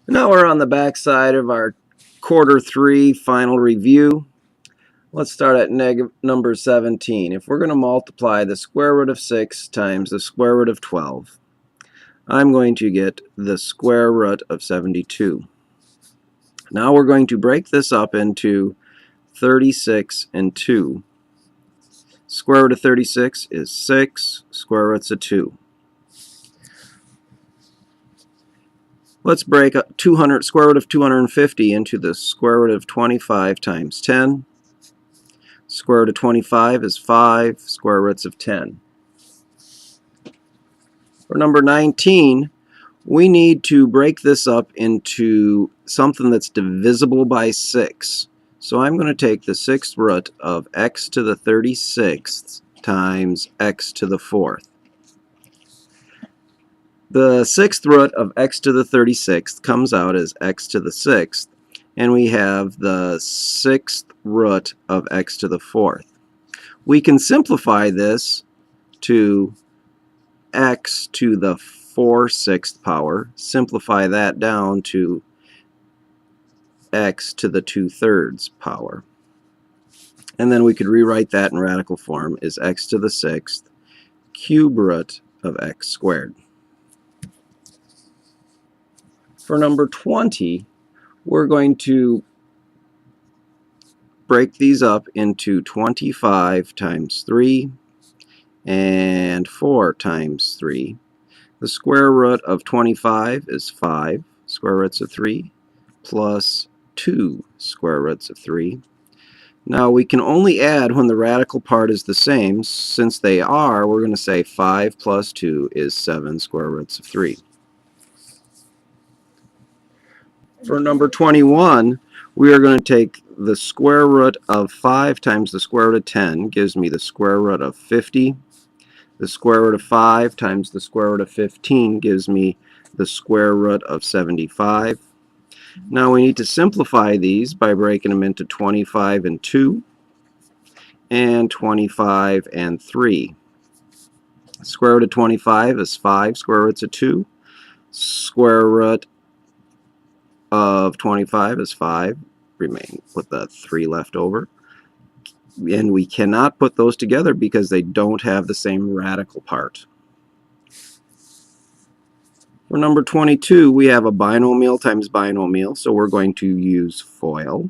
Now we're on the back side of our quarter 3 final review. Let's start at number 17. If we're going to multiply the square root of 6 times the square root of 12, I'm going to get the square root of 72. Now we're going to break this up into 36 and 2. Square root of 36 is 6, square root's of 2. Let's break up square root of 250 into the square root of 25 times 10. Square root of 25 is 5, square roots of 10. For number 19, we need to break this up into something that's divisible by 6. So I'm going to take the sixth root of x to the 36th times x to the 4th. The sixth root of x to the 36th comes out as x to the 6th, and we have the sixth root of x to the 4th. We can simplify this to x to the 4/6 power, simplify that down to x to the 2/3 power. And then we could rewrite that in radical form as x to the 6th cube root of x squared. For number 20, we're going to break these up into 25 times 3 and 4 times 3. The square root of 25 is 5 square roots of 3 plus 2 square roots of 3. Now we can only add when the radical part is the same. Since they are, we're going to say 5 plus 2 is 7 square roots of 3. For number 21, we are going to take the square root of 5 times the square root of 10 gives me the square root of 50. The square root of 5 times the square root of 15 gives me the square root of 75. Now we need to simplify these by breaking them into 25 and 2 and 25 and 3. Square root of 25 is 5 square roots of 2. Square root of 25 is 5, remain with the 3 left over. And we cannot put those together because they don't have the same radical part. For number 22, we have a binomial times binomial, so we're going to use FOIL.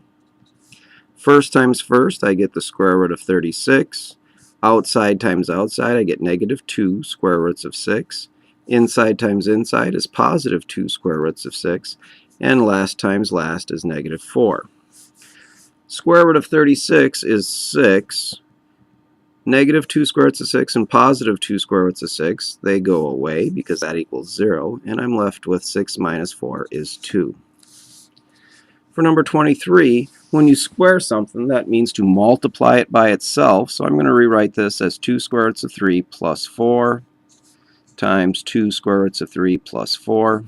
First times first, I get the square root of 36. Outside times outside, I get negative 2 square roots of 6. Inside times inside is positive 2 square roots of 6. And last times last is negative 4. Square root of 36 is 6. Negative 2 square roots of 6 and positive 2 square roots of 6, they go away because that equals 0, and I'm left with 6 minus 4 is 2. For number 23, when you square something, that means to multiply it by itself, so I'm going to rewrite this as 2 square roots of 3 plus 4 times 2 square roots of 3 plus 4.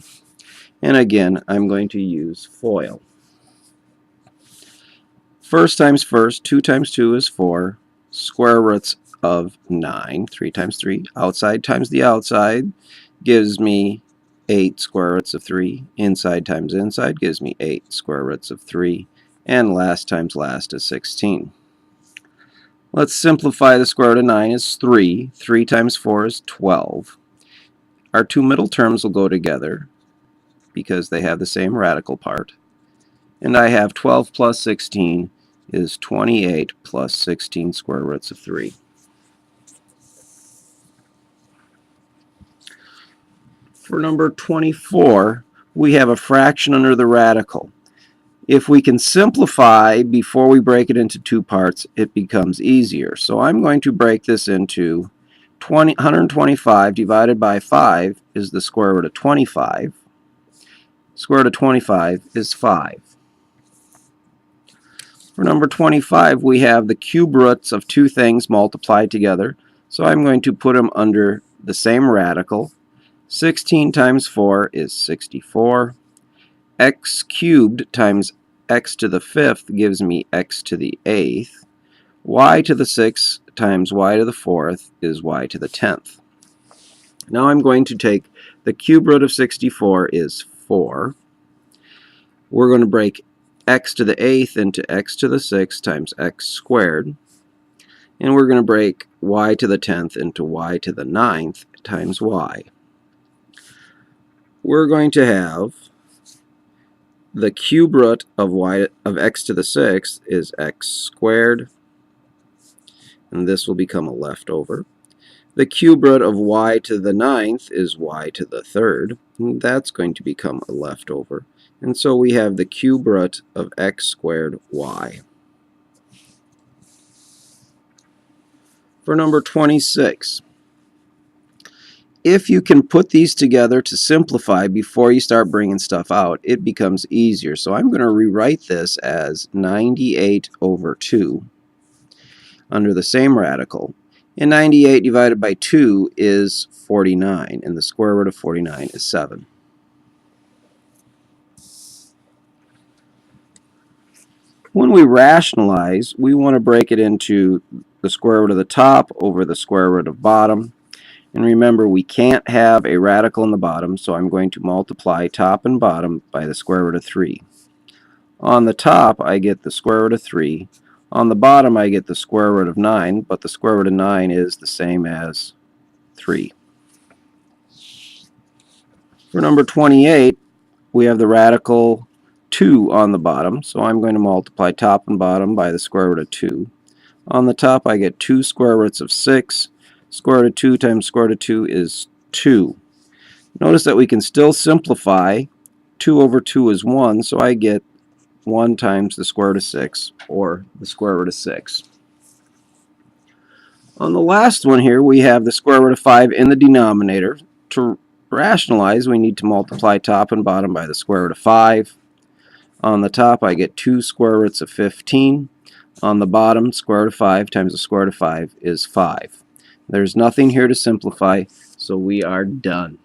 And again, I'm going to use FOIL. First times first, 2 times 2 is 4. Square roots of 9, 3 times 3. Outside times the outside gives me 8 square roots of 3. Inside times inside gives me 8 square roots of 3. And last times last is 16. Let's simplify the square root of 9 is 3. 3 times 4 is 12. Our two middle terms will go together because they have the same radical part. And I have 12 plus 16 is 28 plus 16 square roots of 3. For number 24, we have a fraction under the radical. If we can simplify before we break it into two parts, it becomes easier. So I'm going to break this into 125 divided by 5 is the square root of 25. Square root of 25 is 5. For number 25, we have the cube roots of two things multiplied together. So I'm going to put them under the same radical. 16 times 4 is 64. X cubed times x to the 5th gives me x to the 8th. Y to the 6th times y to the 4th is y to the 10th. Now I'm going to take the cube root of 64 is 4. We're going to break x to the 8th into x to the 6th times x squared. And we're going to break y to the 10th into y to the 9th times y. We're going to have the cube root of x to the 6th is x squared, and this will become a leftover. The cube root of y to the 9th is y to the 3rd, and that's going to become a leftover. And so we have the cube root of x squared y. For number 26, if you can put these together to simplify before you start bringing stuff out, it becomes easier. So I'm going to rewrite this as 98 over 2 under the same radical. And 98 divided by 2 is 49, and the square root of 49 is 7. When we rationalize, we want to break it into the square root of the top over the square root of bottom. And remember, we can't have a radical in the bottom, so I'm going to multiply top and bottom by the square root of 3. On the top, I get the square root of 3. On the bottom, I get the square root of 9, but the square root of 9 is the same as 3. For number 28, we have the radical 2 on the bottom, so I'm going to multiply top and bottom by the square root of 2. On the top, I get 2 square roots of 6. Square root of 2 times square root of 2 is 2. Notice that we can still simplify. 2 over 2 is 1, so I get 1 times the square root of 6, or the square root of 6. On the last one here, we have the square root of 5 in the denominator. To rationalize, we need to multiply top and bottom by the square root of 5. On the top, I get 2 square roots of 15. On the bottom, square root of 5 times the square root of 5 is 5. There's nothing here to simplify, so we are done.